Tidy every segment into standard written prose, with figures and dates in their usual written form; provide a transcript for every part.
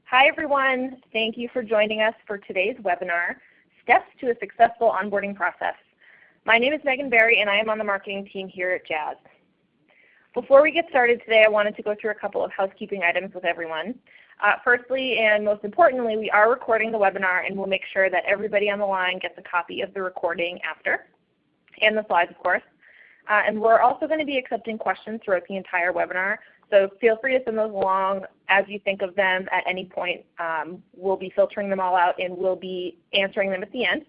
Hi everyone. Thank you for joining us for today's webinar, Steps to a Successful Onboarding Process. My name is Megan Berry and I am on the marketing team here at Jazz. Before we get started today, I wanted to go through a couple of housekeeping items with everyone. Firstly, and most importantly, we are recording the webinar and we'll make sure that everybody on the line gets a copy of the recording after, and the slides of course. And we're also going to be accepting questions throughout the entire webinar, so feel free to send those along as you think of them at any point. We'll be filtering them all out and we'll be answering them at the end.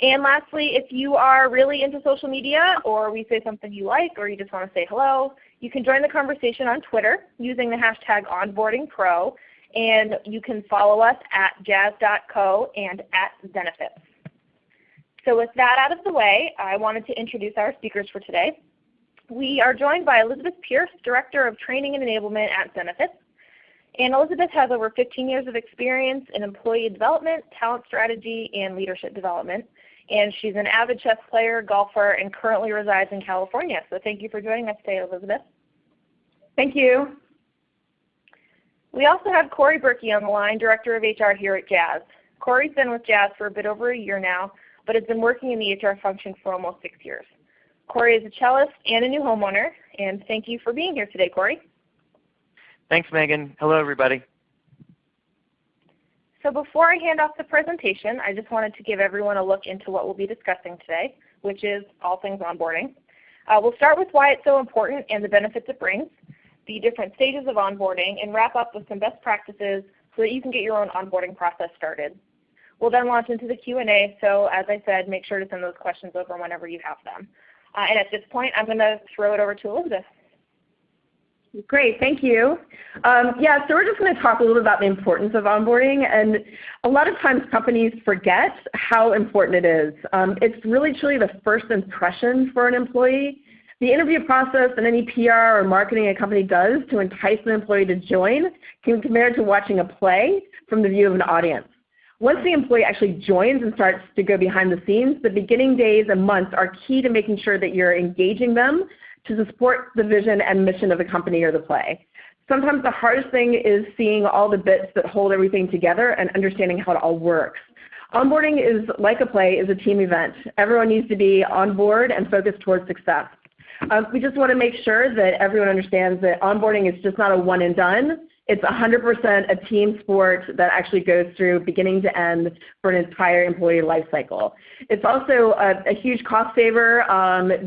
And lastly, if you are really into social media or we say something you like or you just want to say hello, you can join the conversation on Twitter using the hashtag OnboardingPro, and you can follow us at jazz.co and at Zenefits. So with that out of the way, I wanted to introduce our speakers for today. We are joined by Elizabeth Pierce, Director of Training and Enablement at Zenefits. And Elizabeth has over 15 years of experience in employee development, talent strategy, and leadership development. And she's an avid chess player, golfer, and currently resides in California. So thank you for joining us today, Elizabeth. Thank you. We also have Corey Berkey on the line, Director of HR here at Jazz. Corey's been with Jazz for a bit over a year now, but has been working in the HR function for almost 6 years. Corey is a cellist and a new homeowner, and thank you for being here today, Corey. Thanks, Megan. Hello, everybody. So before I hand off the presentation, I just wanted to give everyone a look into what we'll be discussing today, which is all things onboarding. We'll start with why it's so important and the benefits it brings, the different stages of onboarding, and wrap up with some best practices so that you can get your own onboarding process started. We'll then launch into the Q&A, so as I said, make sure to send those questions over whenever you have them. And at this point, I'm going to throw it over to Elizabeth. Great, thank you. So we're just going to talk a little about the importance of onboarding, and a lot of times companies forget how important it is. It's really truly the first impression for an employee. The interview process and any PR or marketing a company does to entice an employee to join can be compared to watching a play from the view of an audience. Once the employee actually joins and starts to go behind the scenes, the beginning days and months are key to making sure that you're engaging them to support the vision and mission of the company or the play. Sometimes the hardest thing is seeing all the bits that hold everything together and understanding how it all works. Onboarding is like a play, is a team event. Everyone needs to be on board and focused towards success. We just want to make sure that everyone understands that onboarding is just not a one and done. It's 100% a team sport that actually goes through beginning to end for an entire employee life cycle. It's also a huge cost saver.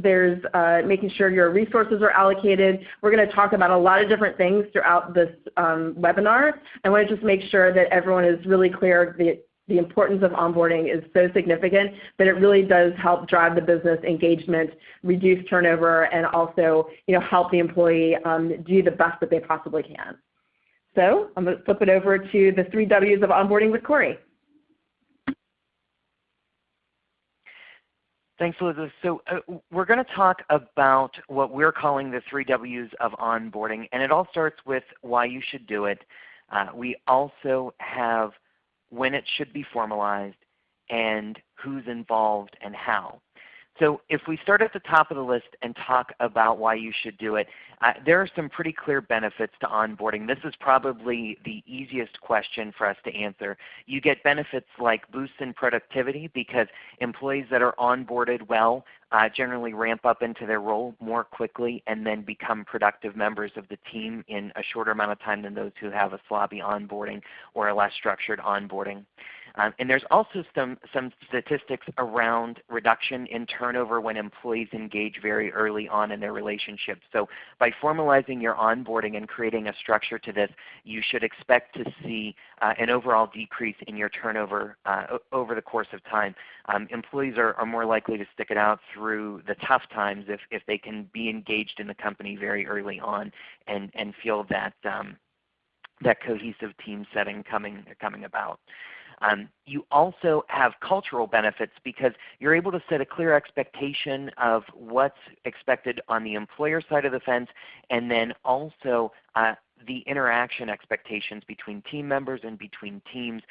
There's making sure your resources are allocated. We're going to talk about a lot of different things throughout this webinar. I want to just make sure that everyone is really clear that the importance of onboarding is so significant that it really does help drive the business engagement, reduce turnover, and also help the employee do the best that they possibly can. So I'm going to flip it over to the 3 W's of onboarding with Corey. Thanks, Elizabeth. So we're going to talk about what we're calling the 3 W's of onboarding, and it all starts with why you should do it. We also have when it should be formalized and who's involved and how. So if we start at the top of the list and talk about why you should do it, there are some pretty clear benefits to onboarding. This is probably the easiest question for us to answer. You get benefits like boosts in productivity because employees that are onboarded well generally ramp up into their role more quickly and then become productive members of the team in a shorter amount of time than those who have a sloppy onboarding or a less structured onboarding. And there's also some statistics around reduction in turnover when employees engage very early on in their relationship. So by formalizing your onboarding and creating a structure to this, you should expect to see an overall decrease in your turnover over the course of time. Employees are more likely to stick it out through the tough times if they can be engaged in the company very early on and feel that, that cohesive team setting coming about. You also have cultural benefits because you're able to set a clear expectation of what's expected on the employer side of the fence, and then also the interaction expectations between team members and between teams,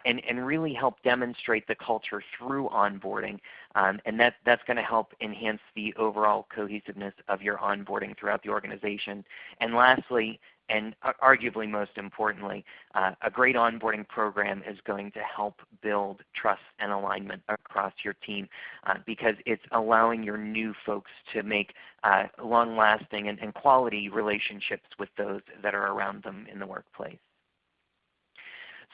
and really help demonstrate the culture through onboarding. And that's going to help enhance the overall cohesiveness of your onboarding throughout the organization. And lastly, and arguably most importantly, a great onboarding program is going to help build trust and alignment across your team because it's allowing your new folks to make long-lasting and quality relationships with those that are around them in the workplace.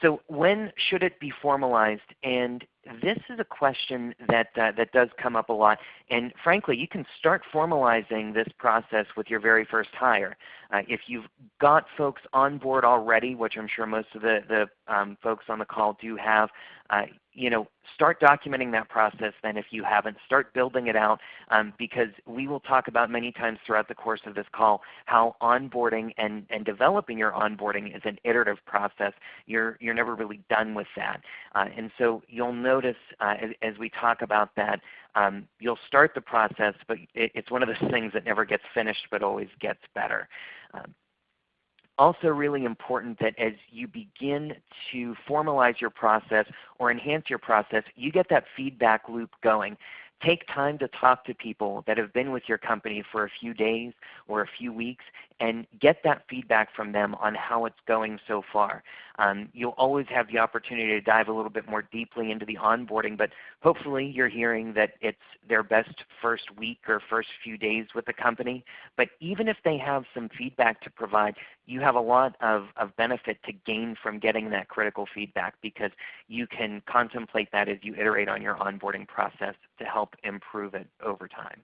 So when should it be formalized? And this is a question that does come up a lot. And frankly, you can start formalizing this process with your very first hire. If you've got folks on board already, which I'm sure most of the folks on the call do have, start documenting that process then if you haven't. Start building it out because we will talk about many times throughout the course of this call how onboarding and developing your onboarding is an iterative process. You're never really done with that. And so you'll notice as we talk about that, you'll start the process, but it's one of those things that never gets finished but always gets better. Also really important that as you begin to formalize your process or enhance your process, you get that feedback loop going. Take time to talk to people that have been with your company for a few days or a few weeks and get that feedback from them on how it's going so far. You'll always have the opportunity to dive a little bit more deeply into the onboarding, but hopefully you're hearing that it's their best first week or first few days with the company. But even if they have some feedback to provide, you have a lot of benefit to gain from getting that critical feedback because you can contemplate that as you iterate on your onboarding process to help improve it over time.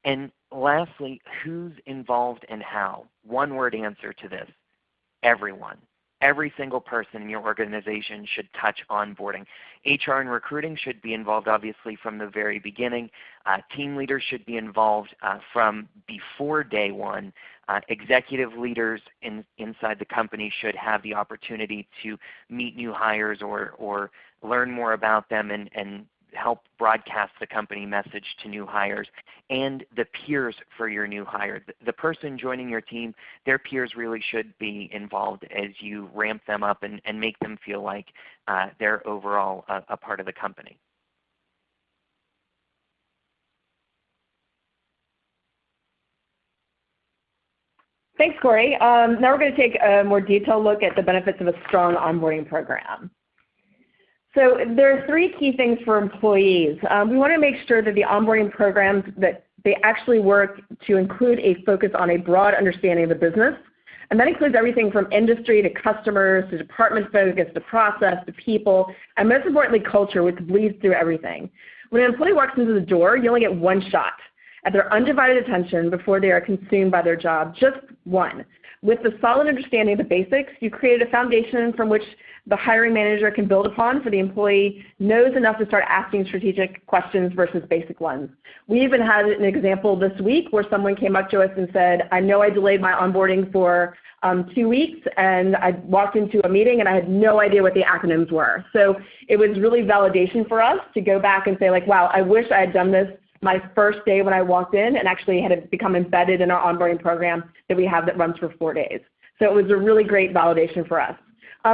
And lastly, who's involved and how? One word answer to this: everyone. Every single person in your organization should touch onboarding. HR and recruiting should be involved obviously from the very beginning. Team leaders should be involved from before day one. Executive leaders inside the company should have the opportunity to meet new hires or learn more about them and help broadcast the company message to new hires, and the peers for your new hire. The person joining your team, their peers really should be involved as you ramp them up and make them feel like they're overall a part of the company. Thanks, Corey. Now we're going to take a more detailed look at the benefits of a strong onboarding program. So there are three key things for employees. We want to make sure that the onboarding programs, that they actually work to include a focus on a broad understanding of the business. And that includes everything from industry to customers to department focus to process to people, and most importantly culture, which bleeds through everything. When an employee walks into the door, you only get one shot at their undivided attention before they are consumed by their job, just one. With the solid understanding of the basics, you created a foundation from which the hiring manager can build upon, for the employee knows enough to start asking strategic questions versus basic ones. We even had an example this week where someone came up to us and said, I know I delayed my onboarding for 2 weeks, and I walked into a meeting and I had no idea what the acronyms were. So it was really validation for us to go back and say, like, wow, I wish I had done this my first day when I walked in and actually had it become embedded in our onboarding program that we have that runs for 4 days. So it was a really great validation for us.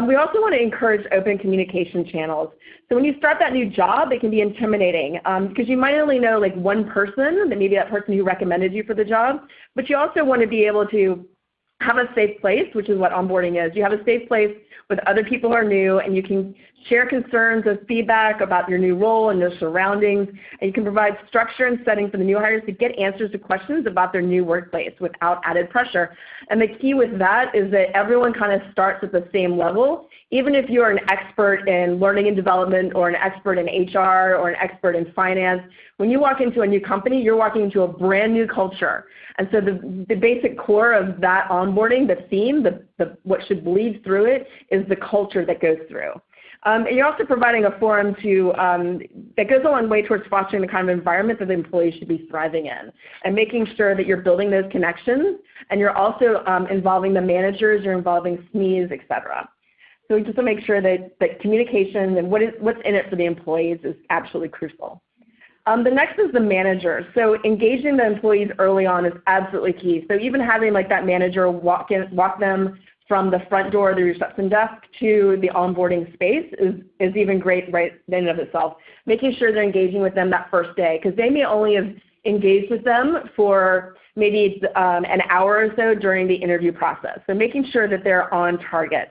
We also want to encourage open communication channels. So when you start that new job, it can be intimidating because you might only know like one person, that maybe that person who recommended you for the job, but you also want to be able to have a safe place, which is what onboarding is. You have a safe place with other people who are new, and you can share concerns and feedback about your new role and your surroundings, and you can provide structure and setting for the new hires to get answers to questions about their new workplace without added pressure. And the key with that is that everyone kind of starts at the same level. Even if you're an expert in learning and development or an expert in HR or an expert in finance, when you walk into a new company, you're walking into a brand new culture. And so the basic core of that onboarding, the theme, what should bleed through it is the culture that goes through. And you're also providing a forum that goes a long way towards fostering the kind of environment that the employees should be thriving in, and making sure that you're building those connections, and you're also involving the managers, you're involving SMEs, et cetera. So just to make sure that communication and what's in it for the employees is absolutely crucial. The next is the manager. So engaging the employees early on is absolutely key. So even having like that manager walk them from the front door of the reception desk to the onboarding space is even great right in and of itself. Making sure they're engaging with them that first day, because they may only have engaged with them for maybe an hour or so during the interview process. So making sure that they're on target,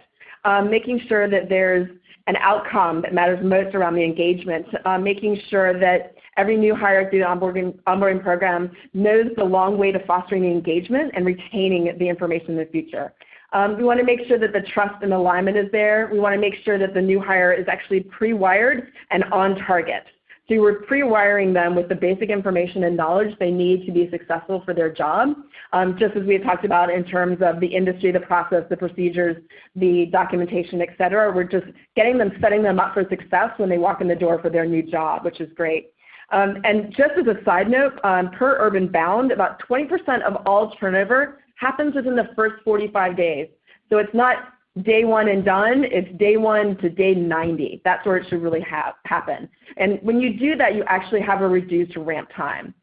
making sure that there's an outcome that matters most around the engagement, making sure that every new hire through the onboarding program knows the long way to fostering the engagement and retaining the information in the future. We want to make sure that the trust and alignment is there. We want to make sure that the new hire is actually pre-wired and on target. So we're pre-wiring them with the basic information and knowledge they need to be successful for their job, just as we had talked about in terms of the industry, the process, the procedures, the documentation, et cetera. We're just getting them, setting them up for success when they walk in the door for their new job, which is great. And just as a side note, per Urban Bound, about 20% of all turnover happens within the first 45 days. So it's not day one and done, it's day 1 to day 90. That's where it should really happen. And when you do that, you actually have a reduced ramp time.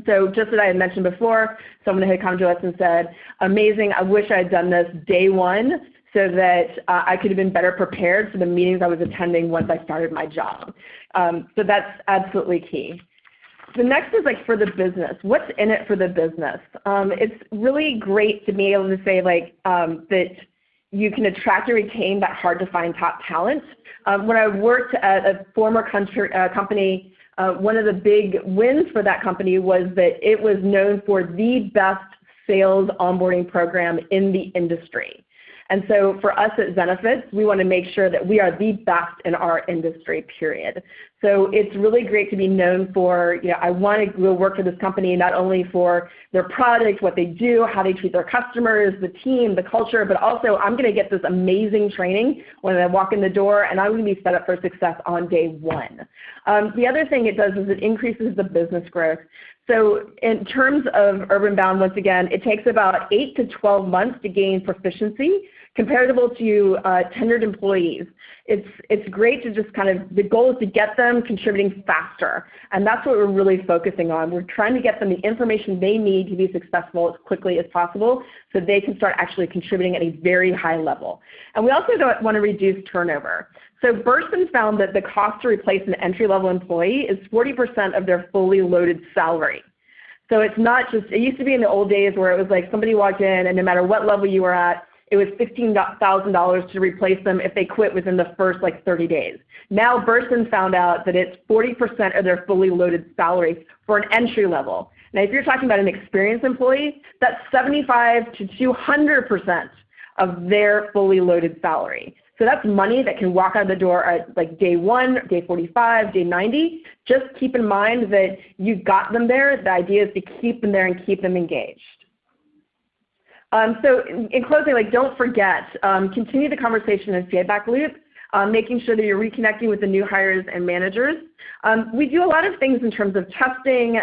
So just as I had mentioned before, someone had come to us and said, amazing, I wish I had done this day 1 so that I could have been better prepared for the meetings I was attending once I started my job. So that's absolutely key. The next is like for the business. What's in it for the business? It's really great to be able to say like that you can attract and retain that hard to find top talent. When I worked at a former company, one of the big wins for that company was that it was known for the best sales onboarding program in the industry. And so for us at Zenefits, we want to make sure that we are the best in our industry, period. So it's really great to be known for, I want to go work for this company not only for their product, what they do, how they treat their customers, the team, the culture, but also I'm going to get this amazing training when I walk in the door, and I'm going to be set up for success on day 1. The other thing it does is it increases the business growth. So in terms of Urban Bound, once again, it takes about 8 to 12 months to gain proficiency comparable to tenured employees. It's great to just kind of, the goal is to get them contributing faster. And that's what we're really focusing on. We're trying to get them the information they need to be successful as quickly as possible so they can start actually contributing at a very high level. And we also want to reduce turnover. So Burson found that the cost to replace an entry-level employee is 40% of their fully loaded salary. So it's not just, it used to be in the old days where it was like somebody walked in and no matter what level you were at, it was $15,000 to replace them if they quit within the first 30 days. Now Burson found out that it's 40% of their fully loaded salary for an entry level. Now if you're talking about an experienced employee, that's 75 to 200% of their fully loaded salary. So that's money that can walk out of the door at day 1, day 45, day 90. Just keep in mind that you got them there. The idea is to keep them there and keep them engaged. So in closing, don't forget, continue the conversation and feedback loop, making sure that you're reconnecting with the new hires and managers. We do a lot of things in terms of testing,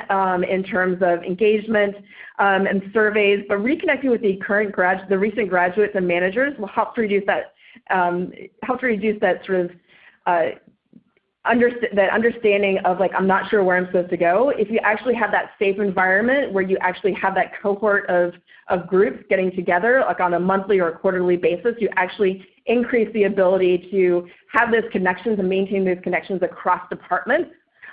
in terms of engagement and surveys, but reconnecting with the recent graduates and managers will help to reduce that sort of that understanding of I'm not sure where I'm supposed to go. If you actually have that safe environment where you actually have that cohort of groups getting together on a monthly or a quarterly basis, you actually increase the ability to have those connections and maintain those connections across departments.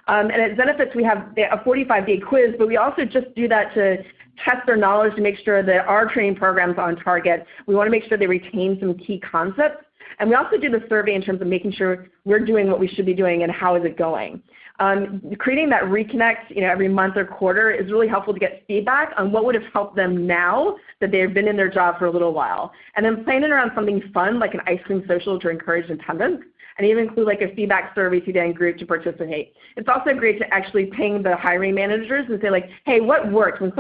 And at Zenefits, we have a 45-day quiz, but we also just do that to test their knowledge to make sure that our training program's on target. We want to make sure they retain some key concepts. And we also do the survey in terms of making sure we're doing what we should be doing and how is it going. Creating that reconnect every month or quarter is really helpful to get feedback on what would have helped them now that they've been in their job for a little while. And then planning around something fun like an ice cream social to encourage attendance, and even include a feedback survey to get in group to participate. It's also great to actually ping the hiring managers and say hey, what worked? When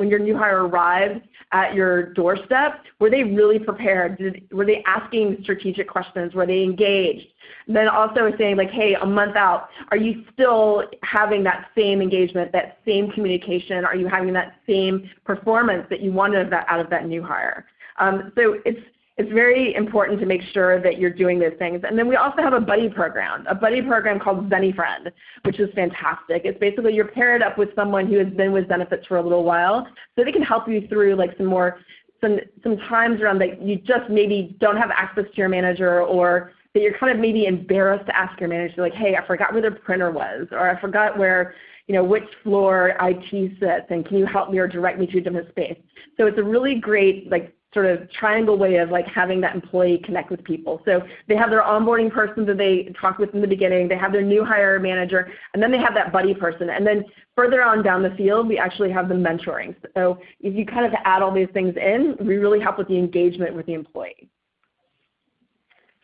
your new hire arrived at your doorstep, were they really prepared? Were they asking strategic questions? Were they engaged? And then also saying hey, a month out, are you still having that same engagement, that same communication? Are you having that same performance that you wanted out of that new hire? So it's very important to make sure that you're doing those things. And then we also have a buddy program called Zenefriend, which is fantastic. It's basically you're paired up with someone who has been with Zenefits for a little while, so they can help you through some times around that you just maybe don't have access to your manager, or that you're kind of maybe embarrassed to ask your manager, hey, I forgot where the printer was, or I forgot where which floor IT sits, and can you help me or direct me to a different space? So it's a really great sort of triangle way of having that employee connect with people. So they have their onboarding person that they talk with in the beginning, they have their new hire manager, and then they have that buddy person. And then further on down the field, we actually have the mentoring. So if you kind of add all these things in, we really help with the engagement with the employee.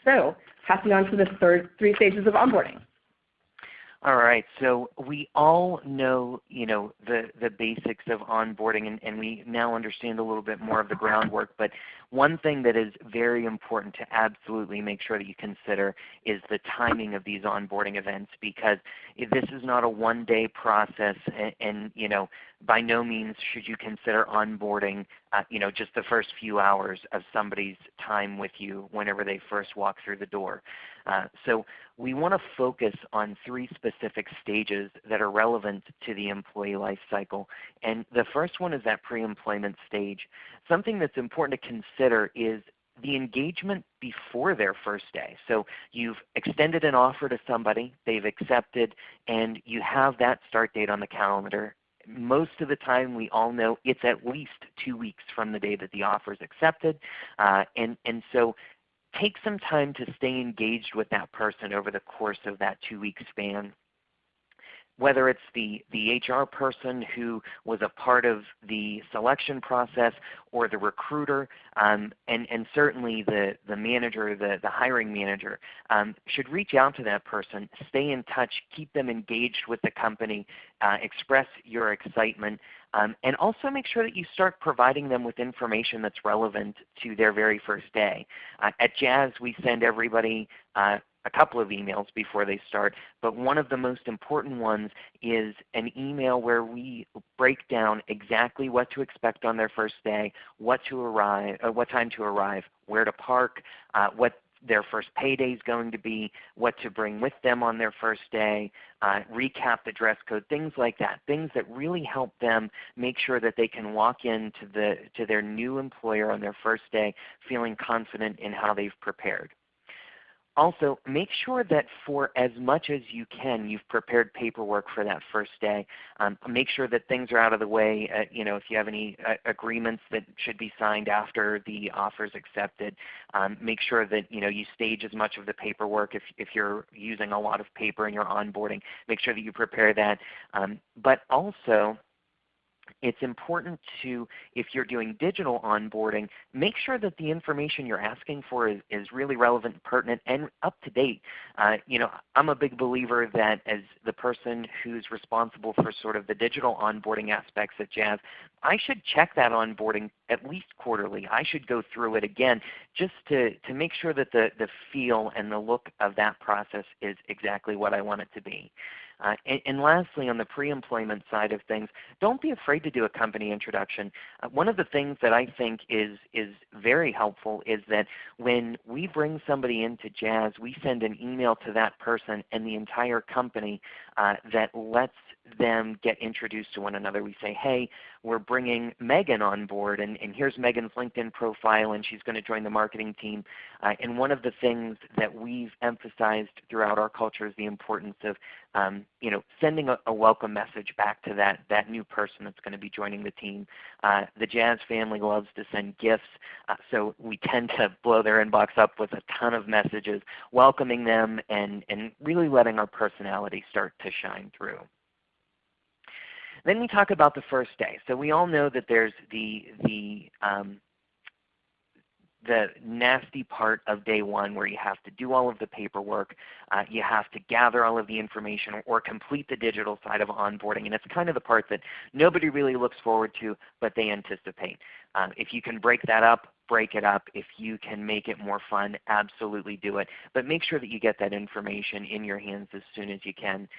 So passing on to the three stages of onboarding. All right, so we all know, the basics of onboarding, and we now understand a little bit more of the groundwork. But one thing that is very important to absolutely make sure that you consider is the timing of these onboarding events, because this is not a one-day process, and by no means should you consider onboarding, just the first few hours of somebody's time with you whenever they first walk through the door. So we want to focus on 3 specific stages that are relevant to the employee life cycle. And the first one is that pre-employment stage. Something that's important to consider is the engagement before their first day. So you've extended an offer to somebody, they've accepted, and you have that start date on the calendar. Most of the time we all know it's at least 2 weeks from the day that the offer is accepted. And so take some time to stay engaged with that person over the course of that 2-week span. Whether it's the HR person who was a part of the selection process, or the recruiter, and certainly the manager, the hiring manager, should reach out to that person, stay in touch, keep them engaged with the company, express your excitement, and also make sure that you start providing them with information that's relevant to their very first day. At Jazz, we send everybody a couple of emails before they start, but one of the most important ones is an email where we break down exactly what to expect on their first day, what time to arrive, where to park, what their first payday is going to be, what to bring with them on their first day, recap the dress code, things like that, things that really help them make sure that they can walk into their new employer on their first day feeling confident in how they've prepared. Also, make sure that for as much as you can, you've prepared paperwork for that first day. Make sure that things are out of the way. If you have any agreements that should be signed after the offer is accepted, make sure that you stage as much of the paperwork. If you're using a lot of paper in your onboarding, make sure that you prepare that. But also, it's important to, if you're doing digital onboarding, make sure that the information you're asking for is really relevant, pertinent, and up to date. I'm a big believer that as the person who's responsible for sort of the digital onboarding aspects at Jazz, I should check that onboarding at least quarterly. I should go through it again just to make sure that the feel and the look of that process is exactly what I want it to be. And lastly, on the pre-employment side of things, don't be afraid to do a company introduction. One of the things that I think is very helpful is that when we bring somebody into Jazz, we send an email to that person and the entire company that lets them get introduced to one another. We say, hey, we're bringing Megan on board, and here's Megan's LinkedIn profile, and she's going to join the marketing team. And one of the things that we've emphasized throughout our culture is the importance of sending a welcome message back to that new person that's going to be joining the team. The Jazz family loves to send gifts, so we tend to blow their inbox up with a ton of messages welcoming them and really letting our personality start to shine through. Then we talk about the first day. So we all know that there's the nasty part of day one where you have to do all of the paperwork, you have to gather all of the information or complete the digital side of onboarding, and it's kind of the part that nobody really looks forward to, but they anticipate. If you can break that up, break it up. If you can make it more fun, absolutely do it. But make sure that you get that information in your hands as soon as you can.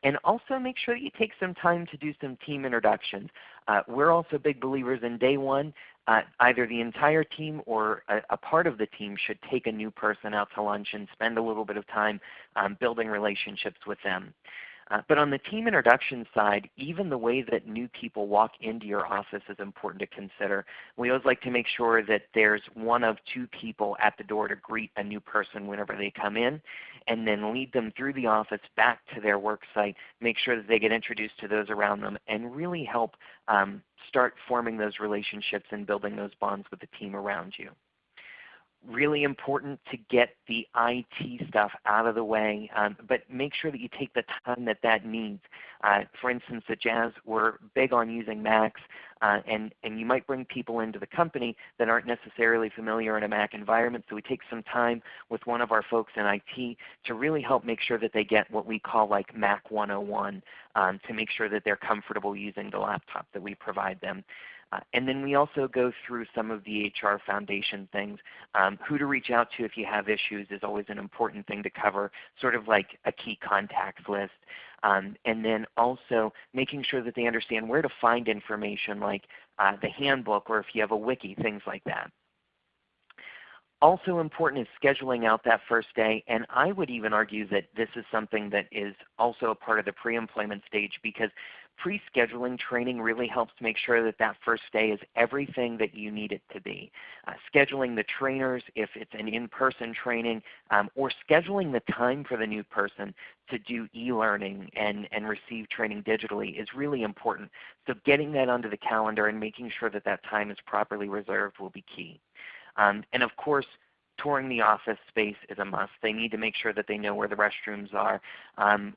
And also make sure that you take some time to do some team introductions. We're also big believers in day one. Either the entire team or a part of the team should take a new person out to lunch and spend a little bit of time building relationships with them. But on the team introduction side, even the way that new people walk into your office is important to consider. We always like to make sure that there's one of two people at the door to greet a new person whenever they come in, and then lead them through the office back to their work site, make sure that they get introduced to those around them, and really help start forming those relationships and building those bonds with the team around you. Really important to get the IT stuff out of the way, but make sure that you take the time that that needs. For instance, at Jazz, we're big on using Macs, and you might bring people into the company that aren't necessarily familiar in a Mac environment, so we take some time with one of our folks in IT to really help make sure that they get what we call like Mac 101 to make sure that they're comfortable using the laptop that we provide them. And then we also go through some of the HR foundation things. Who to reach out to if you have issues is always an important thing to cover, sort of like a key contacts list. And then also making sure that they understand where to find information like the handbook, or if you have a wiki, things like that. Also important is scheduling out that first day, and I would even argue that this is something that is also a part of the pre-employment stage, because pre-scheduling training really helps make sure that that first day is everything that you need it to be. Scheduling the trainers if it's an in-person training, or scheduling the time for the new person to do e-learning and receive training digitally is really important. So getting that onto the calendar and making sure that that time is properly reserved will be key. And of course, touring the office space is a must. They need to make sure that they know where the restrooms are,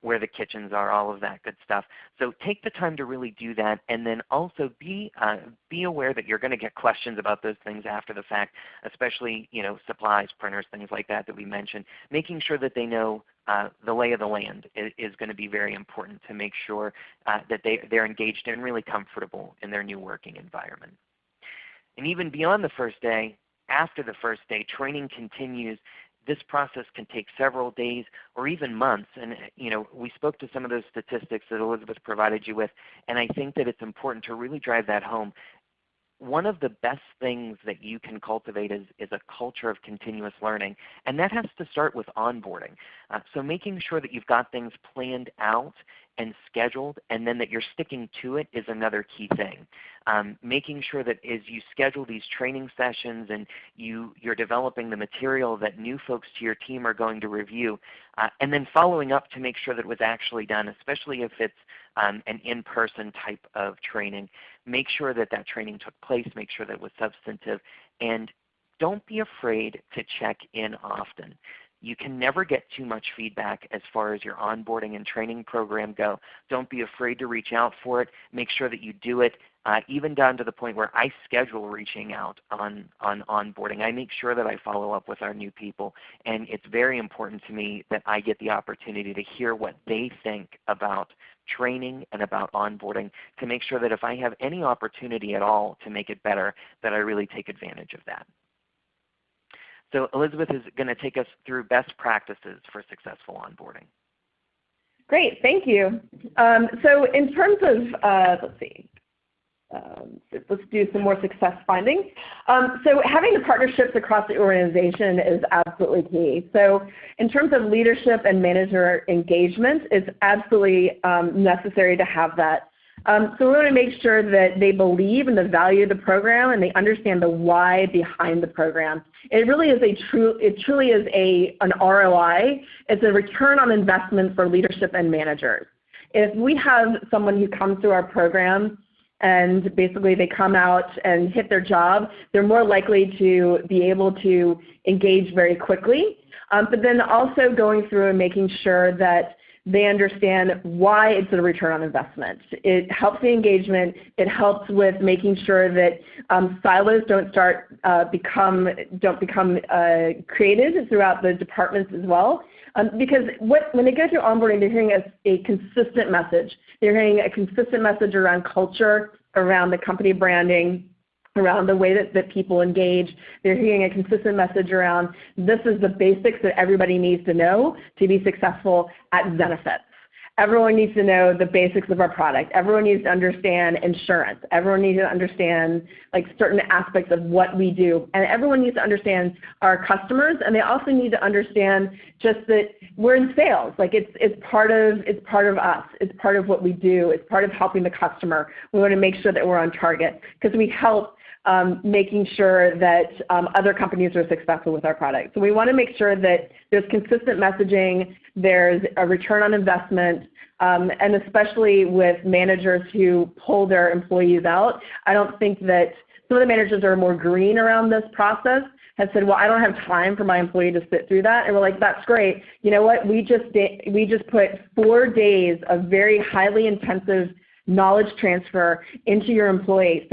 where the kitchens are, all of that good stuff. So take the time to really do that, and then also be aware that you're going to get questions about those things after the fact, especially supplies, printers, things like that that we mentioned. Making sure that they know the lay of the land is going to be very important to make sure that they're engaged and really comfortable in their new working environment. And even beyond the first day, after the first day, training continues. This process can take several days or even months. And we spoke to some of those statistics that Elizabeth provided you with, and I think that it's important to really drive that home. One of the best things that you can cultivate is a culture of continuous learning, and that has to start with onboarding. So making sure that you've got things planned out and scheduled, and then that you're sticking to it is another key thing. Making sure that as you schedule these training sessions and you're developing the material that new folks to your team are going to review, and then following up to make sure that it was actually done, especially if it's an in-person type of training. Make sure that that training took place, make sure that it was substantive, and don't be afraid to check in often. You can never get too much feedback as far as your onboarding and training program go. Don't be afraid to reach out for it. Make sure that you do it, even down to the point where I schedule reaching out on onboarding. I make sure that I follow up with our new people, and it's very important to me that I get the opportunity to hear what they think about training and about onboarding, to make sure that if I have any opportunity at all to make it better, that I really take advantage of that. So Elizabeth is going to take us through best practices for successful onboarding. Great, thank you. So in terms of, let's do some more success findings. So having the partnerships across the organization is absolutely key. So in terms of leadership and manager engagement, it's absolutely necessary to have that. So we want to make sure that they believe in the value of the program and they understand the why behind the program. It really is it truly is an ROI. It's a return on investment for leadership and managers. If we have someone who comes through our program and basically they come out and hit their job, they're more likely to be able to engage very quickly. But then also going through and making sure that they understand why it's a return on investment. It helps the engagement. It helps with making sure that silos don't become created throughout the departments as well. Because when they go through onboarding, they're hearing a consistent message. They're hearing a consistent message around culture, around the company branding, around the way that people engage. They're hearing a consistent message around this is the basics that everybody needs to know to be successful at Zenefits. Everyone needs to know the basics of our product. Everyone needs to understand insurance. Everyone needs to understand like certain aspects of what we do. And everyone needs to understand our customers, and they also need to understand just that we're in sales. Like it's part of us. It's part of what we do. It's part of helping the customer. We want to make sure that we're on target because we help making sure that other companies are successful with our product. So we want to make sure that there's consistent messaging, there's a return on investment, and especially with managers who pull their employees out. I don't think that some of the managers are more green around this process have said, well, I don't have time for my employee to sit through that. And we're like, that's great. You know what? We just put 4 days of very highly intensive knowledge transfer into your employee.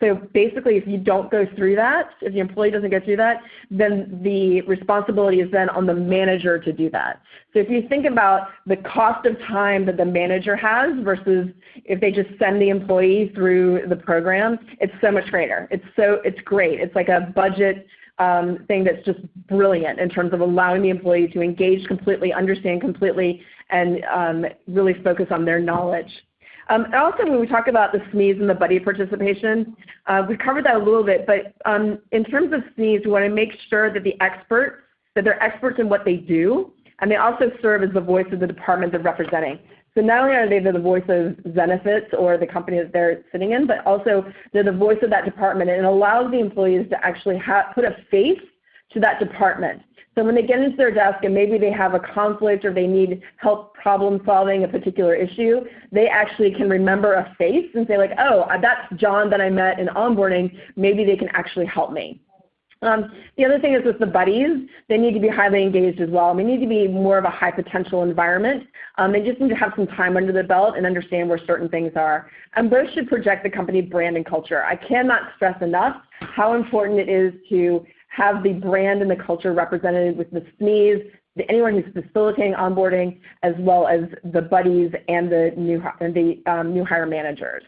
So basically, if you don't go through that, if the employee doesn't go through that, then the responsibility is then on the manager to do that. So if you think about the cost of time that the manager has versus if they just send the employee through the program, it's so much greater. It's great. It's like a budget thing that's just brilliant in terms of allowing the employee to engage completely, understand completely, and really focus on their knowledge. And also when we talk about the SMEs and the buddy participation, we covered that a little bit, but in terms of SMEs, we want to make sure that they're experts in what they do, and they also serve as the voice of the department they're representing. So not only are they the voice of Zenefits or the company that they're sitting in, but also they're the voice of that department, and it allows the employees to actually put a face to that department. So when they get into their desk and maybe they have a conflict or they need help problem solving a particular issue, they actually can remember a face and say like, oh, that's John that I met in onboarding, maybe they can actually help me. The other thing is with the buddies, they need to be highly engaged as well. They need to be more of a high potential environment. They just need to have some time under the belt and understand where certain things are. And both should project the company brand and culture. I cannot stress enough how important it is to have the brand and the culture represented with the SMEs, anyone who's facilitating onboarding, as well as the buddies and the new hire managers.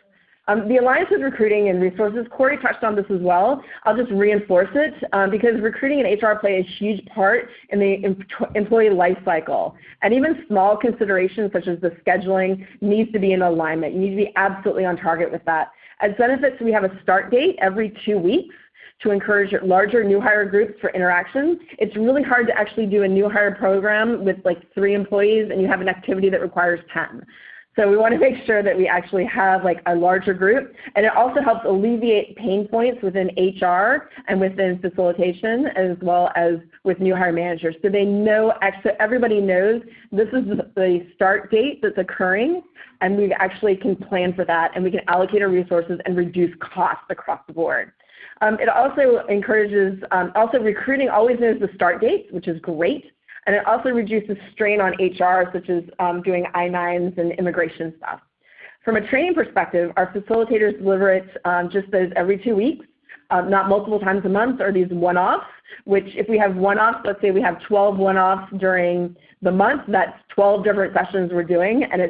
The Alliance with Recruiting and Resources, Corey touched on this as well. I'll just reinforce it because recruiting and HR play a huge part in the employee life cycle. And even small considerations such as the scheduling needs to be in alignment. You need to be absolutely on target with that. At Zenefits, we have a start date every 2 weeks to encourage larger new hire groups for interactions. It's really hard to actually do a new hire program with like 3 employees and you have an activity that requires 10. So we want to make sure that we actually have like a larger group, and it also helps alleviate pain points within HR and within facilitation as well as with new hire managers. So they know, everybody knows this is the start date that's occurring, and we actually can plan for that, and we can allocate our resources and reduce costs across the board. It also encourages, also recruiting always knows the start dates, which is great. And it also reduces strain on HR, such as doing I-9s and immigration stuff. From a training perspective, our facilitators deliver it just as every 2 weeks, not multiple times a month, or these one-offs, which if we have one-offs, let's say we have 12 one-offs during the month, that's 12 different sessions we're doing, and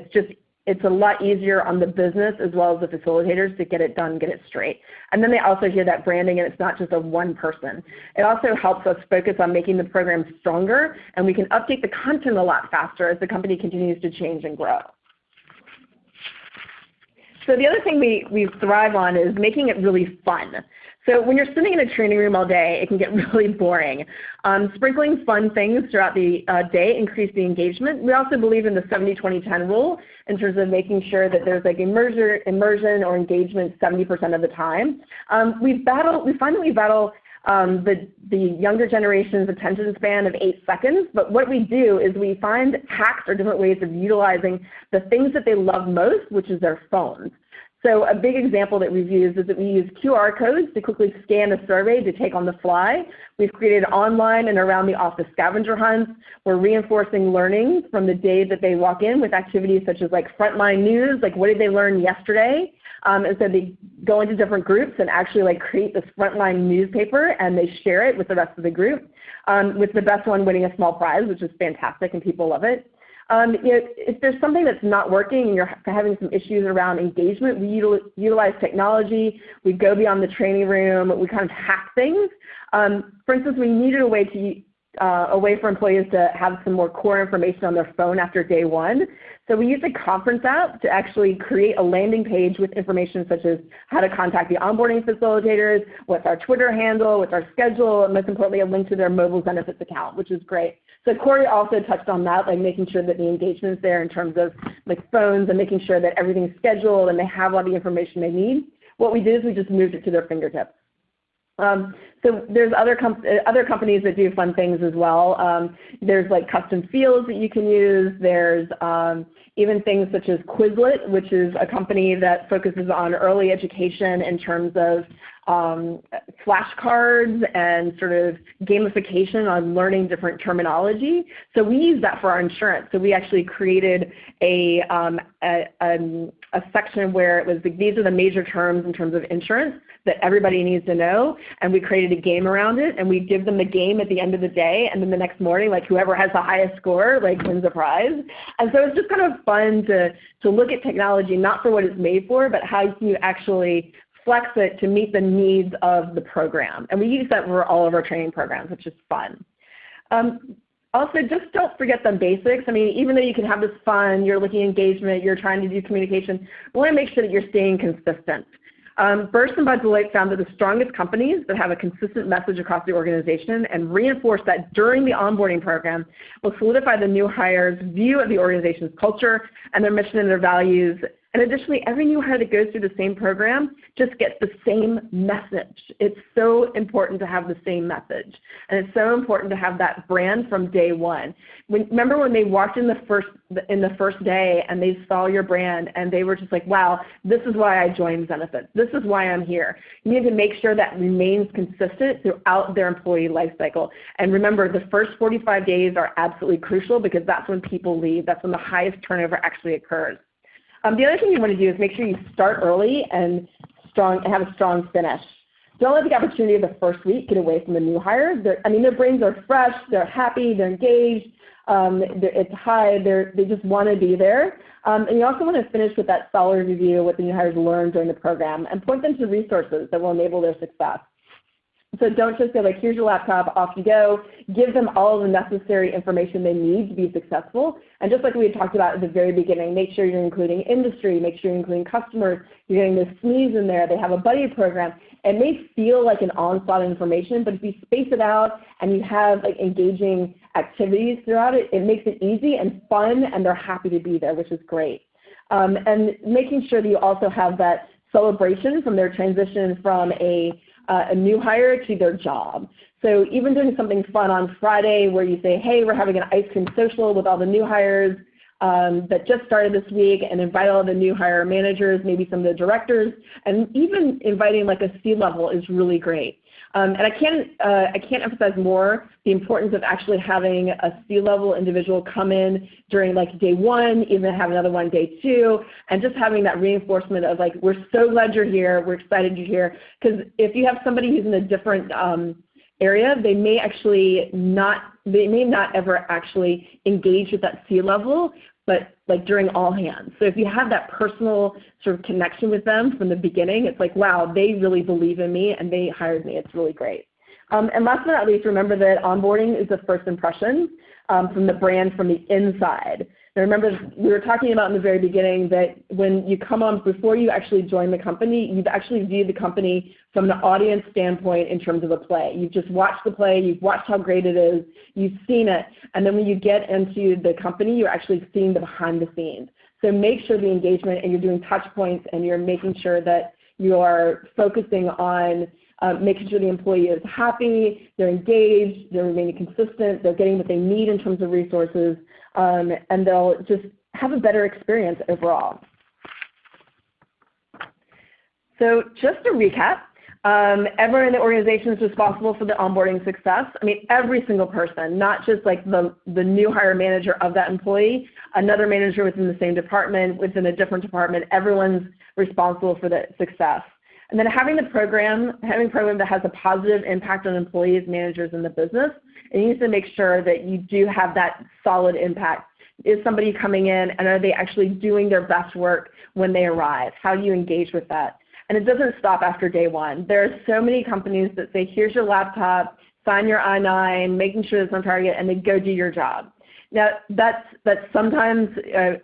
it's a lot easier on the business as well as the facilitators to get it done, get it straight. And then they also hear that branding, and it's not just a one person. It also helps us focus on making the program stronger, and we can update the content a lot faster as the company continues to change and grow. So the other thing we thrive on is making it really fun. So when you're sitting in a training room all day, it can get really boring. Sprinkling fun things throughout the day increase the engagement. We also believe in the 70-20-10 rule in terms of making sure that there's like immersion or engagement 70% of the time. We find that we battle the younger generation's attention span of 8 seconds, but what we do is we find hacks or different ways of utilizing the things that they love most, which is their phones. So a big example that we've used is that we use QR codes to quickly scan a survey to take on the fly. We've created online and around the office scavenger hunts. We're reinforcing learning from the day that they walk in with activities such as like frontline news, like what did they learn yesterday? And so they go into different groups and actually like create this frontline newspaper, and they share it with the rest of the group, with the best one winning a small prize, which is fantastic and people love it. If there's something that's not working and you're having some issues around engagement, we utilize technology. We go beyond the training room. We kind of hack things. For instance, we needed a way to a way for employees to have some more core information on their phone after day one. So we use a conference app to actually create a landing page with information such as how to contact the onboarding facilitators, what's our Twitter handle, what's our schedule, and most importantly, a link to their mobile Zenefits account, which is great. So Corey also touched on that, like making sure that the engagement's there in terms of like phones and making sure that everything's scheduled and they have all the information they need. What we did is we just moved it to their fingertips. So there's other companies that do fun things as well. There's like custom fields that you can use. There's even things such as Quizlet, which is a company that focuses on early education in terms of flashcards and sort of gamification on learning different terminology. So we use that for our insurance. So we actually created a section where it was like, these are the major terms in terms of insurance that everybody needs to know, and we created a game around it, and we give them the game at the end of the day, and then the next morning, like whoever has the highest score, like wins a prize. And so it's just kind of fun to look at technology, not for what it's made for, but how can you actually flex it to meet the needs of the program. And we use that for all of our training programs, which is fun. Also, just don't forget the basics. I mean, even though you can have this fun, you're looking at engagement, you're trying to do communication, we want to make sure that you're staying consistent. Burson by Deloitte found that the strongest companies that have a consistent message across the organization and reinforce that during the onboarding program will solidify the new hire's view of the organization's culture and their mission and their values. And additionally, every new hire that goes through the same program just gets the same message. It's so important to have the same message. And it's so important to have that brand from day one. Remember when they walked in the first day and they saw your brand and they were just like, wow, this is why I joined Zenefits. This is why I'm here. You need to make sure that remains consistent throughout their employee life cycle. And remember, the first 45 days are absolutely crucial because that's when people leave. That's when the highest turnover actually occurs. The other thing you want to do is make sure you start early and have a strong finish. Don't let the opportunity of the first week get away from the new hire. Their brains are fresh, they're happy, they're engaged, it's high, they just want to be there. And you also want to finish with that solid review of what the new hires learned during the program and point them to resources that will enable their success. So don't just say like, here's your laptop, off you go. Give them all the necessary information they need to be successful. And just like we had talked about at the very beginning, make sure you're including industry, make sure you're including customers, you're getting the SMEs in there, they have a buddy program. It may feel like an onslaught of information, but if you space it out and you have like engaging activities throughout it, it makes it easy and fun and they're happy to be there, which is great. And making sure that you also have that celebration from their transition from a new hire to their job. So even doing something fun on Friday where you say, hey, we're having an ice cream social with all the new hires that just started this week, and invite all the new hire managers, maybe some of the directors, and even inviting like a C-level is really great. And I can't emphasize more the importance of actually having a C-level individual come in during like day one, even have another one day two, and just having that reinforcement of like, we're so glad you're here, we're excited you're here. Because if you have somebody who's in a different area, they may not ever actually engage with that C-level, but like during all hands. So if you have that personal sort of connection with them from the beginning, it's like, wow, they really believe in me and they hired me. It's really great. And last but not least, remember that onboarding is the first impression from the brand from the inside. Now remember, we were talking about in the very beginning that when you come on, before you actually join the company, you've actually viewed the company from an audience standpoint in terms of a play. You've just watched the play, you've watched how great it is, you've seen it, and then when you get into the company, you're actually seeing the behind the scenes. So make sure the engagement, and you're doing touch points, and you're making sure that you are focusing on making sure the employee is happy, they're engaged, they're remaining consistent, they're getting what they need in terms of resources, and they'll just have a better experience overall. So just to recap, everyone in the organization is responsible for the onboarding success. I mean, every single person, not just like the new hire manager of that employee, another manager within the same department, within a different department, everyone's responsible for the success. And then having a program that has a positive impact on employees, managers, and the business, and you need to make sure that you do have that solid impact. Is somebody coming in, and are they actually doing their best work when they arrive? How do you engage with that? And it doesn't stop after day one. There are so many companies that say, here's your laptop, sign your I-9, making sure it's on target, and then go do your job. Now, that's sometimes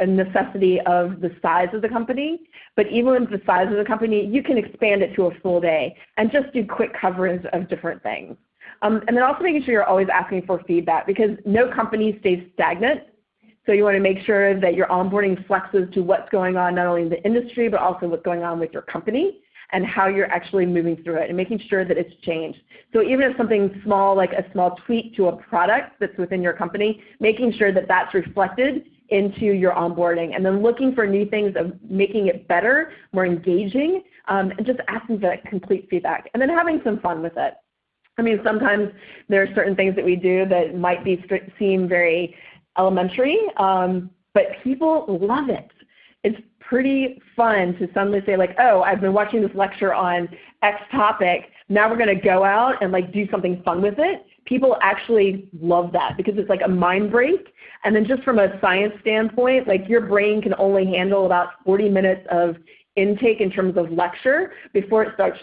a necessity of the size of the company, but even with the size of the company, you can expand it to a full day and just do quick coverage of different things. And then also making sure you're always asking for feedback, because no company stays stagnant. So you want to make sure that your onboarding flexes to what's going on not only in the industry, but also what's going on with your company and how you're actually moving through it and making sure that it's changed. So even if something small, like a small tweak to a product that's within your company, making sure that that's reflected into your onboarding, and then looking for new things of making it better, more engaging, and just asking for that complete feedback, and then having some fun with it. I mean, sometimes there are certain things that we do that might seem very elementary, but people love it. It's pretty fun to suddenly say like, oh, I've been watching this lecture on X topic, now we're going to go out and like do something fun with it. People actually love that because it's like a mind break. And then just from a science standpoint, like your brain can only handle about 40 minutes of intake in terms of lecture before it starts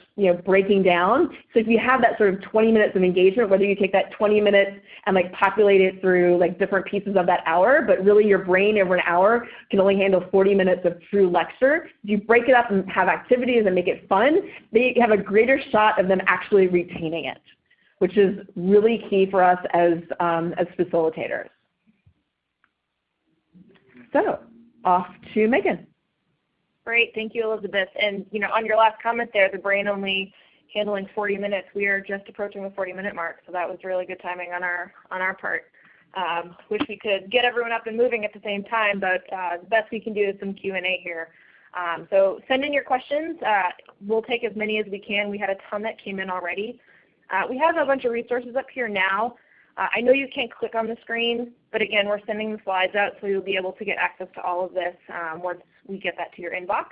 breaking down. So if you have that sort of 20 minutes of engagement, whether you take that 20 minutes and like populate it through like different pieces of that hour, but really your brain over an hour can only handle 40 minutes of true lecture. If you break it up and have activities and make it fun, they have a greater shot of them actually retaining it, which is really key for us as facilitators. So off to Megan. Great, thank you, Elizabeth. And on your last comment there, the brain only handling 40 minutes, we are just approaching the 40-minute mark, so that was really good timing on our part. Wish we could get everyone up and moving at the same time, but the best we can do is some Q&A here. So send in your questions. We'll take as many as we can. We had a ton that came in already. We have a bunch of resources up here now. I know you can't click on the screen, but again, we're sending the slides out, so you'll be able to get access to all of this once we get that to your inbox.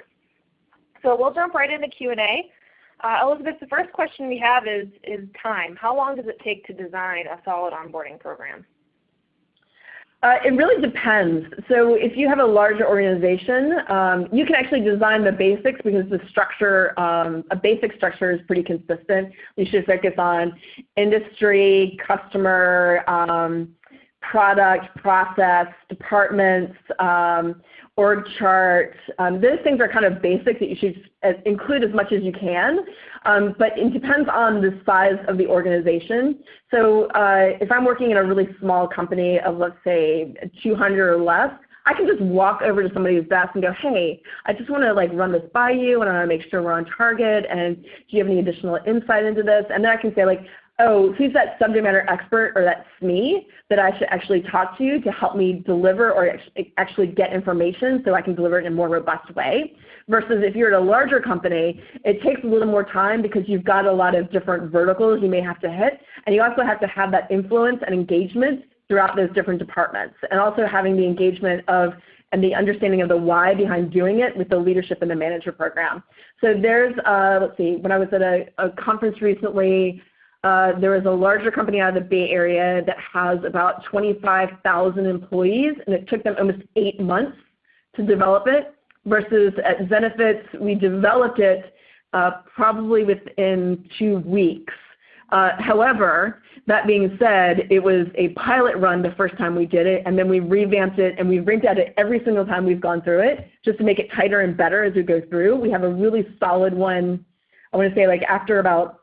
So we'll jump right into Q&A. Elizabeth, the first question we have is time. How long does it take to design a solid onboarding program? It really depends. So if you have a larger organization, you can actually design the basics because the structure, a basic structure is pretty consistent. You should focus on industry, customer, product, process, departments, org chart. Those things are kind of basic that you should include as much as you can, but it depends on the size of the organization. So if I'm working in a really small company of, let's say, 200 or less, I can just walk over to somebody's desk and go, hey, I just want to like run this by you, and I want to make sure we're on target, and do you have any additional insight into this? And then I can say like, oh, who's that subject matter expert or that SME that I should actually talk to help me deliver or actually get information so I can deliver it in a more robust way. Versus if you're at a larger company, it takes a little more time because you've got a lot of different verticals you may have to hit, and you also have to have that influence and engagement throughout those different departments, and also having the engagement of and the understanding of the why behind doing it with the leadership and the manager program. So there's, let's see, when I was at a conference recently, there was a larger company out of the Bay Area that has about 25,000 employees, and it took them almost 8 months to develop it, versus at Zenefits, we developed it probably within 2 weeks. However, that being said, it was a pilot run the first time we did it, and then we revamped it, and we've revamped it every single time we've gone through it, just to make it tighter and better as we go through. We have a really solid one. I want to say like after about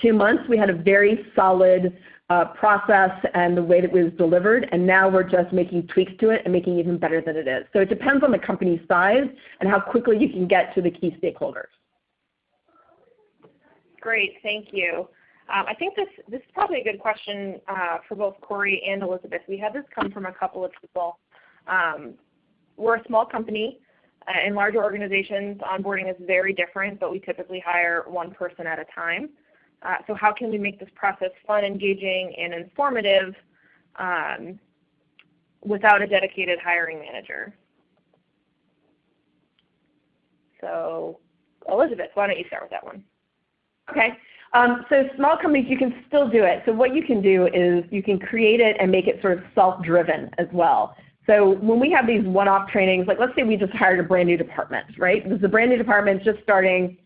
2 months, we had a very solid process and the way that it was delivered, and now we're just making tweaks to it and making it even better than it is. So it depends on the company's size and how quickly you can get to the key stakeholders. Great, thank you. I think this is probably a good question for both Corey and Elizabeth. We had this come from a couple of people. We're a small company. In larger organizations, onboarding is very different, but we typically hire one person at a time. So how can we make this process fun, engaging, and informative without a dedicated hiring manager? So Elizabeth, why don't you start with that one? Okay. So small companies, you can still do it. So what you can do is you can create it and make it sort of self-driven as well. So when we have these one-off trainings, like let's say we just hired a brand new department, right? This is a brand new department just starting.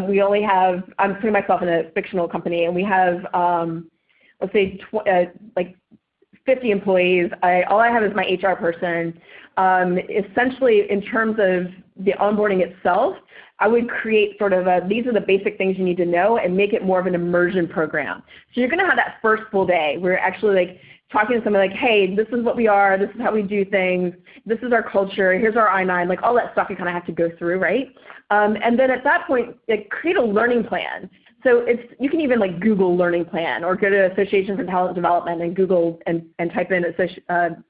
We only have, I'm putting myself in a fictional company, and we have let's say like 50 employees, all I have is my HR person. Essentially, in terms of the onboarding itself, I would create sort of these are the basic things you need to know and make it more of an immersion program. So you're going to have that first full day where you're actually like talking to somebody like, hey, this is what we are, this is how we do things, this is our culture, here's our I-9, like all that stuff you kind of have to go through, right? And then at that point, like, create a learning plan. So you can even like Google learning plan or go to Association for Talent Development and Google and type in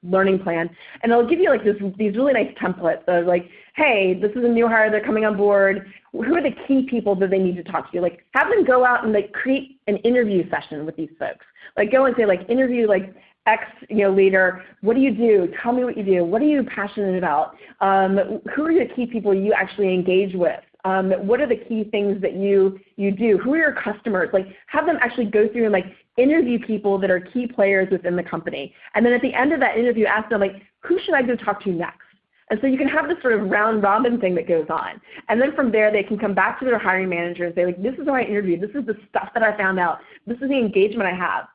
learning plan, and it'll give you like these really nice templates of like, hey, this is a new hire, they're coming on board. Who are the key people that they need to talk to? Like have them go out and like create an interview session with these folks. Like go and say like interview like X leader, what do you do? Tell me what you do. What are you passionate about? Who are the key people you actually engage with? What are the key things that you do? Who are your customers? Like have them actually go through and like interview people that are key players within the company. And then at the end of that interview, ask them like, who should I go talk to next? And so you can have this sort of round robin thing that goes on. And then from there, they can come back to their hiring manager and say like, this is how I interviewed. This is the stuff that I found out. This is the engagement I have.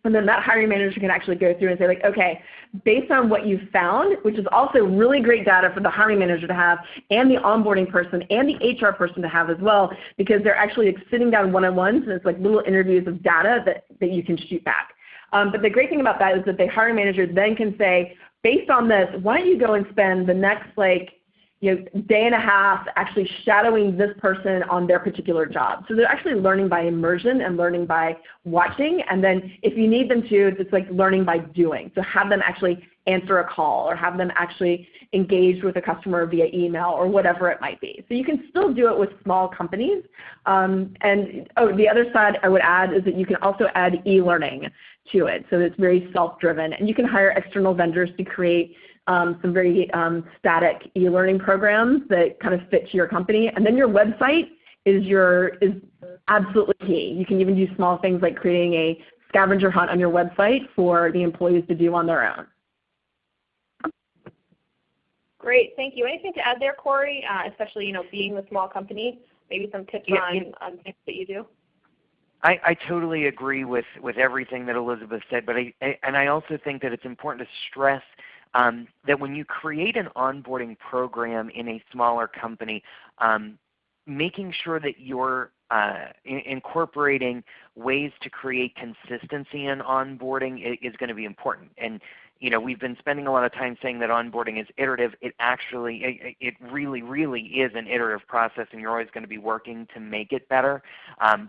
And then that hiring manager can actually go through and say like, okay, based on what you found, which is also really great data for the hiring manager to have and the onboarding person and the HR person to have as well, because they're actually like sitting down one-on-ones and it's like little interviews of data that you can shoot back. But the great thing about that is that the hiring manager then can say, based on this, why don't you go and spend the next day and a half actually shadowing this person on their particular job. So they're actually learning by immersion and learning by watching. And then if you need them to, it's like learning by doing. So have them actually answer a call or have them actually engage with a customer via email or whatever it might be. So you can still do it with small companies. The other side I would add is that you can also add e-learning to it. So it's very self-driven. And you can hire external vendors to create some very static e-learning programs that kind of fit to your company. And then your website is absolutely key. You can even do small things like creating a scavenger hunt on your website for the employees to do on their own. Great, thank you. Anything to add there, Corey, especially being a small company? Maybe some tips on things that you do? I totally agree with everything that Elizabeth said, but I also think that it's important to stress that when you create an onboarding program in a smaller company, making sure that you're incorporating ways to create consistency in onboarding is going to be important. And we've been spending a lot of time saying that onboarding is iterative. It really, really is an iterative process, and you're always going to be working to make it better.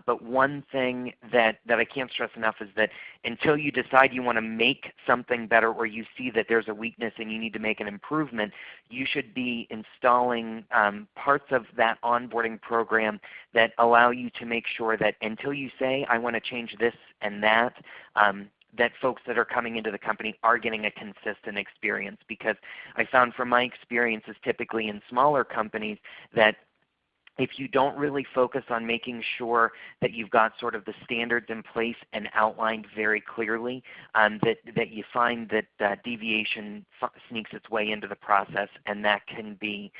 But one thing that I can't stress enough is that until you decide you want to make something better or you see that there's a weakness and you need to make an improvement, you should be installing parts of that onboarding program that allow you to make sure that until you say, I want to change this and that, that folks that are coming into the company are getting a consistent experience. Because I found from my experiences typically in smaller companies that if you don't really focus on making sure that you've got sort of the standards in place and outlined very clearly, that you find that deviation sneaks its way into the process, and that can be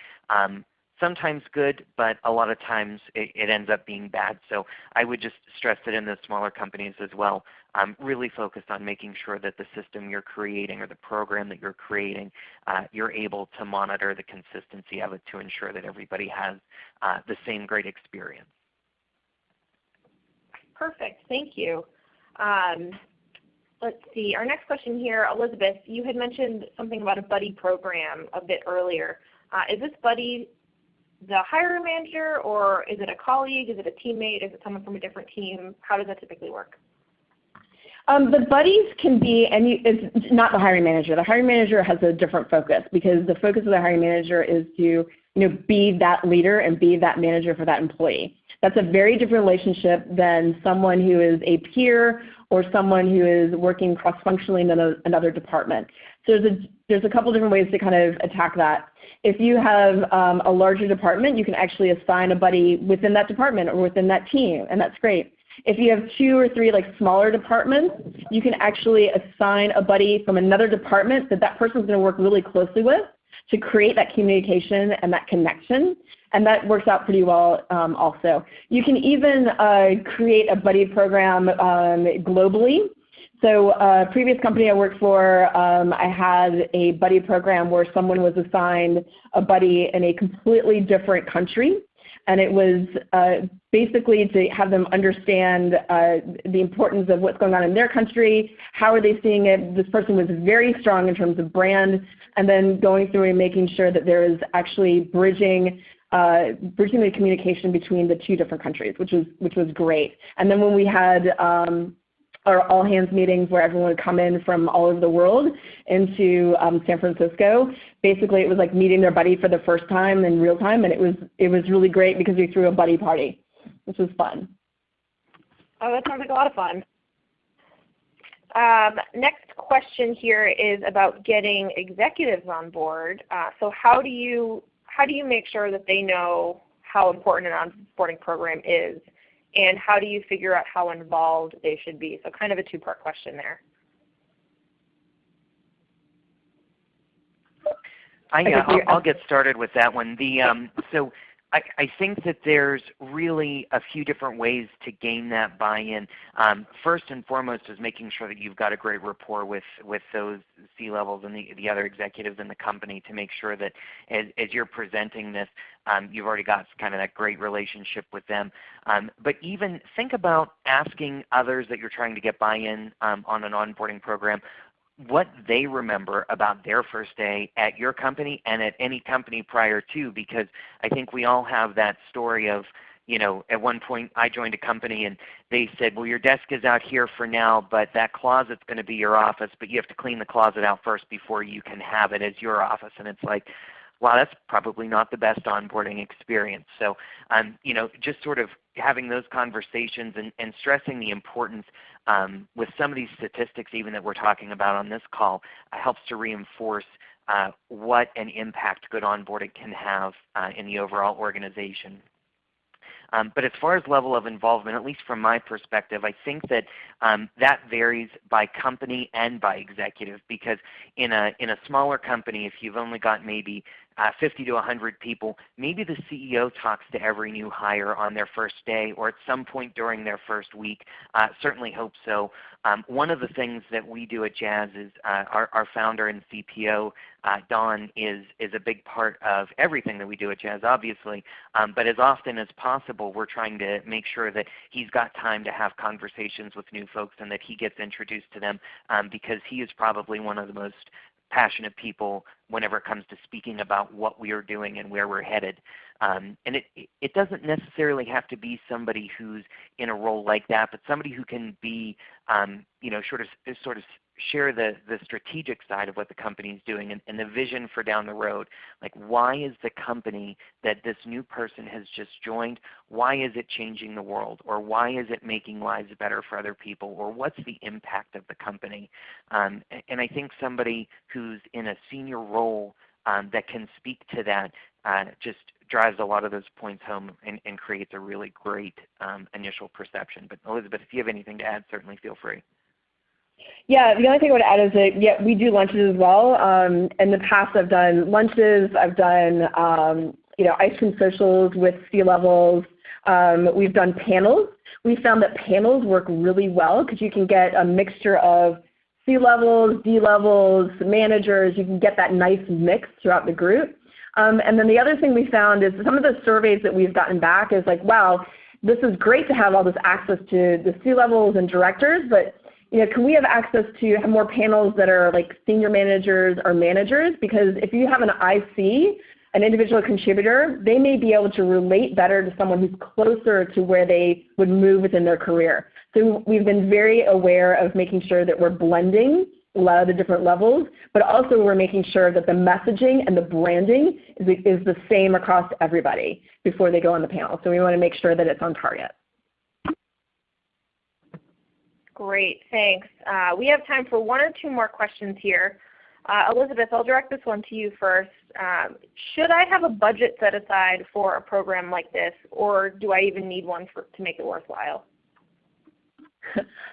sometimes good, but a lot of times it ends up being bad. So I would just stress that in the smaller companies as well, really focused on making sure that the system you're creating or the program that you're creating, you're able to monitor the consistency of it to ensure that everybody has the same great experience. Perfect, thank you. Let's see, our next question here, Elizabeth, you had mentioned something about a buddy program a bit earlier. Is this buddy the hiring manager, or is it a colleague? Is it a teammate? Is it someone from a different team? How does that typically work? The buddies can be, and it's not the hiring manager. The hiring manager has a different focus, because the focus of the hiring manager is to be that leader and be that manager for that employee. That's a very different relationship than someone who is a peer or someone who is working cross-functionally in another department. So there's a couple different ways to kind of attack that. If you have a larger department, you can actually assign a buddy within that department or within that team, and that's great. If you have 2 or 3 smaller departments, you can actually assign a buddy from another department that person's going to work really closely with to create that communication and that connection, and that works out pretty well also. You can even create a buddy program globally. So previous company I worked for, I had a buddy program where someone was assigned a buddy in a completely different country. And it was basically to have them understand the importance of what's going on in their country, how are they seeing it. This person was very strong in terms of brand, and then going through and making sure that there is actually bridging the communication between the two different countries, which was great. And then when we had our all-hands meetings where everyone would come in from all over the world into San Francisco, basically it was like meeting their buddy for the first time in real time, and it was really great because we threw a buddy party, which was fun. Oh, that sounds like a lot of fun. Next question here is about getting executives on board. So how do you make sure that they know how important an onboarding program is, and how do you figure out how involved they should be? So kind of a two-part question there. I'll get started with that one. So I think that there's really a few different ways to gain that buy-in. First and foremost is making sure that you've got a great rapport with those C-levels and the other executives in the company to make sure that as you're presenting this, you've already got kind of that great relationship with them. But even think about asking others that you're trying to get buy-in on an onboarding program what they remember about their first day at your company and at any company prior to, because I think we all have that story of, at one point I joined a company and they said, well, your desk is out here for now, but that closet's going to be your office, but you have to clean the closet out first before you can have it as your office. And it's like, wow, that's probably not the best onboarding experience. So just sort of having those conversations and stressing the importance with some of these statistics even that we're talking about on this call helps to reinforce what an impact good onboarding can have in the overall organization. But as far as level of involvement, at least from my perspective, I think that that varies by company and by executive, because in a smaller company, if you've only got maybe 50 to 100 people, maybe the CEO talks to every new hire on their first day or at some point during their first week. Certainly hope so. One of the things that we do at Jazz is our founder and CPO, Don, is a big part of everything that we do at Jazz, obviously. But as often as possible, we're trying to make sure that he's got time to have conversations with new folks and that he gets introduced to them, because he is probably one of the most passionate people whenever it comes to speaking about what we are doing and where we're headed. And it doesn't necessarily have to be somebody who's in a role like that, but somebody who can be sort of share the strategic side of what the company is doing and the vision for down the road. Like, why is the company that this new person has just joined, why is it changing the world? Or why is it making lives better for other people? Or what's the impact of the company? And I think somebody who's in a senior role that can speak to that just drives a lot of those points home and creates a really great initial perception. But Elizabeth, if you have anything to add, certainly feel free. Yeah, the only thing I would add is that, we do lunches as well. In the past I've done lunches, I've done ice cream socials with C-levels. We've done panels. We found that panels work really well because you can get a mixture of C-levels, D-levels, managers. You can get that nice mix throughout the group. And then the other thing we found is some of the surveys that we've gotten back is like, wow, this is great to have all this access to the C-levels and directors, but can we have access to have more panels that are like senior managers or managers? Because if you have an IC, an individual contributor, they may be able to relate better to someone who's closer to where they would move within their career. So we've been very aware of making sure that we're blending a lot of the different levels, but also we're making sure that the messaging and the branding is the same across everybody before they go on the panel. So we want to make sure that it's on target. Great, thanks. We have time for one or two more questions here. Elizabeth, I'll direct this one to you first. Should I have a budget set aside for a program like this, or do I even need one to make it worthwhile?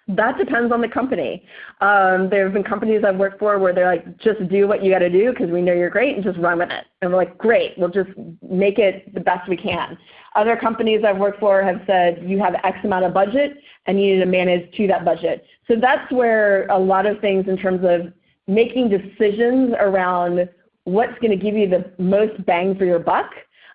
That depends on the company. There have been companies I've worked for where they're like, just do what you got to do because we know you're great and just run with it. And we're like, great, we'll just make it the best we can. Other companies I've worked for have said you have X amount of budget and you need to manage to that budget. So that's where a lot of things in terms of making decisions around what's going to give you the most bang for your buck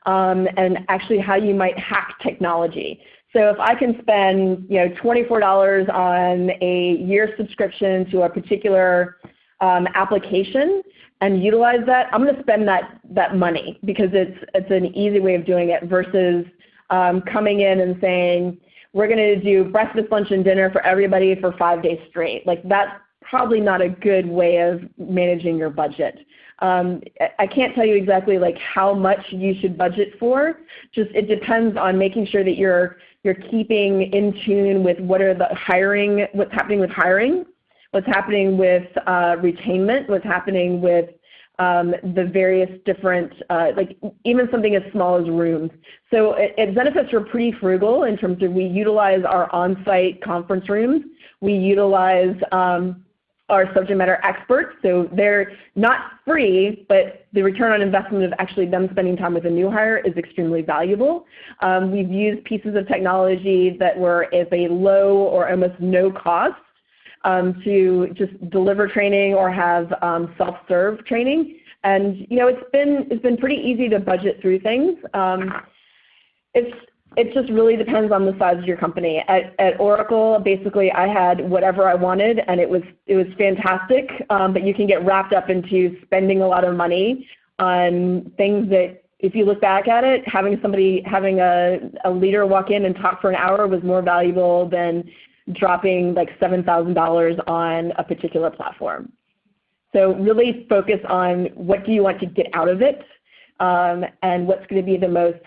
and actually how you might hack technology. So if I can spend $24 on a year subscription to a particular application and utilize that, I'm going to spend that money because it's an easy way of doing it versus coming in and saying, we're going to do breakfast, lunch, and dinner for everybody for 5 days straight. Like that's probably not a good way of managing your budget. I can't tell you exactly like how much you should budget for. Just it depends on making sure that you're keeping in tune with what's happening with hiring, what's happening with retainment, what's happening with the various different, like even something as small as rooms. So at Zenefits, we're pretty frugal in terms of we utilize our on-site conference rooms. We utilize our subject matter experts. So they're not free, but the return on investment of actually them spending time with a new hire is extremely valuable. We've used pieces of technology that were at a low or almost no cost to just deliver training or have self-serve training. And it's been pretty easy to budget through things. It just really depends on the size of your company. At Oracle, basically I had whatever I wanted and it was fantastic, but you can get wrapped up into spending a lot of money on things that if you look back at it, having a leader walk in and talk for an hour was more valuable than dropping like $7,000 on a particular platform. So really focus on what do you want to get out of it and what's going to be the most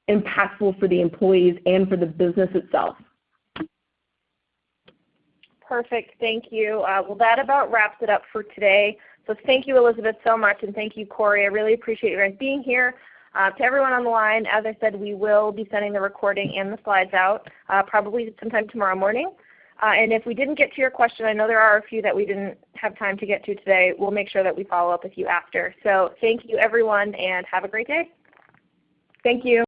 impactful for the employees and for the business itself. Perfect, thank you. Well, that about wraps it up for today. So thank you, Elizabeth, so much, and thank you, Corey. I really appreciate you guys being here. To everyone on the line, as I said, we will be sending the recording and the slides out probably sometime tomorrow morning. And if we didn't get to your question, I know there are a few that we didn't have time to get to today. We'll make sure that we follow up with you after. So thank you, everyone, and have a great day. Thank you.